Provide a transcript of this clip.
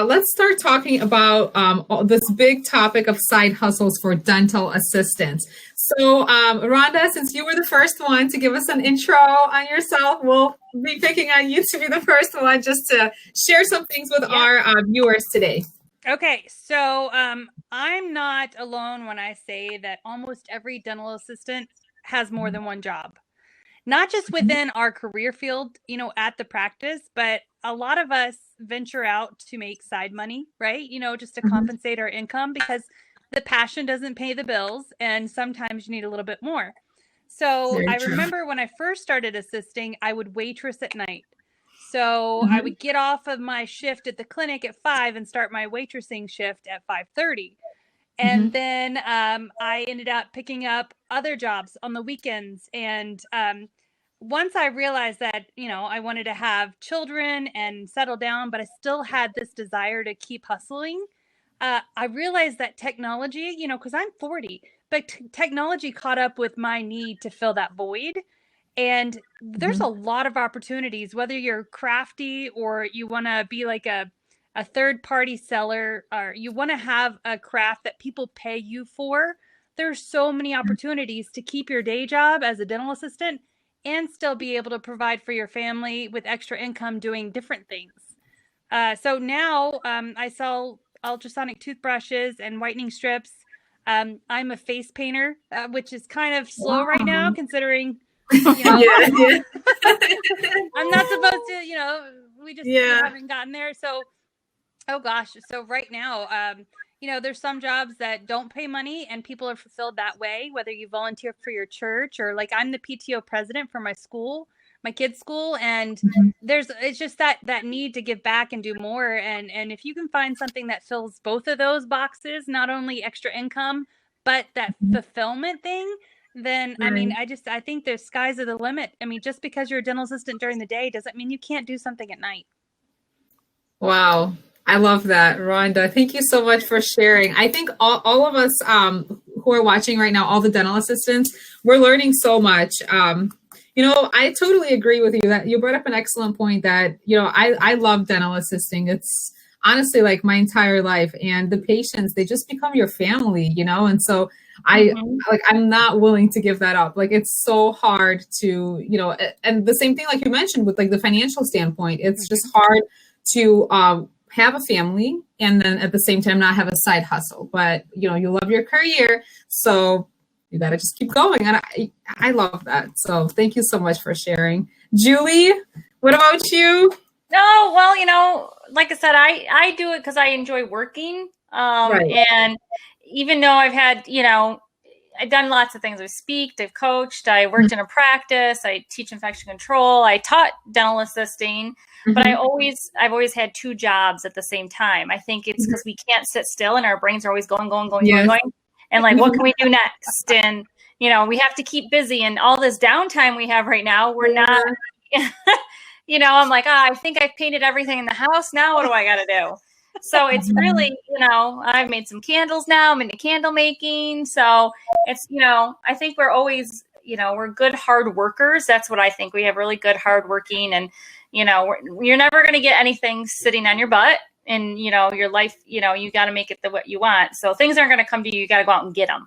let's start talking about this big topic of side hustles for dental assistants. So, Rhonda, since you were the first one to give us an intro on yourself, we'll be picking on you to be the first one just to share some things with our viewers today. Okay, so I'm not alone when I say that almost every dental assistant has more than one job. Not just within our career field, at the practice, but a lot of us venture out to make side money, right? Just to compensate our income because the passion doesn't pay the bills and sometimes you need a little bit more. So I remember when I first started assisting, I would waitress at night. So I would get off of my shift at the clinic at 5 and start my waitressing shift at 5:30. And then I ended up picking up other jobs on the weekends. And once I realized that, I wanted to have children and settle down, but I still had this desire to keep hustling, I realized that technology, because I'm 40, but technology caught up with my need to fill that void. And there's a lot of opportunities, whether you're crafty or you want to be like a third-party seller, or you want to have a craft that people pay you for. There's so many opportunities to keep your day job as a dental assistant and still be able to provide for your family with extra income doing different things. So now I sell ultrasonic toothbrushes and whitening strips. I'm a face painter, which is kind of slow right now, considering, I'm not supposed to, we just haven't gotten there. So, oh gosh. So right now, there's some jobs that don't pay money and people are fulfilled that way, whether you volunteer for your church or like I'm the PTO president for my school, my kids' school. And it's just that need to give back and do more. And if you can find something that fills both of those boxes, not only extra income, but that fulfillment thing, then I think the skies are the limit. I mean, just because you're a dental assistant during the day doesn't mean you can't do something at night. Wow. I love that, Rhonda. Thank you so much for sharing. I think all of us who are watching right now, all the dental assistants, we're learning so much. I totally agree with you that you brought up an excellent point that, I love dental assisting. It's honestly like my entire life, and the patients, they just become your family, and so I'm not willing to give that up. Like, it's so hard to, and the same thing, like you mentioned with like the financial standpoint, it's just hard to, have a family and then at the same time not have a side hustle, but you love your career, so you got to just keep going. And I love that. So thank you so much for sharing. Julie, what about you? No, well, like I said, I do it because I enjoy working. And even though I've had, I've done lots of things. I've speaked, I've coached, I worked in a practice, I teach infection control, I taught dental assisting, but I've always had two jobs at the same time. I think it's because we can't sit still and our brains are always going. And like, what can we do next? And, we have to keep busy, and all this downtime we have right now, we're not, I'm like, I think I've painted everything in the house. Now what do I got to do? So it's really, I've made some candles now. I'm into candle making. So it's, I think we're always, we're good hard workers. That's what I think. We have really good hard working, and, you're never going to get anything sitting on your butt in, your life. You got to make it what you want. So things aren't going to come to you. You got to go out and get them.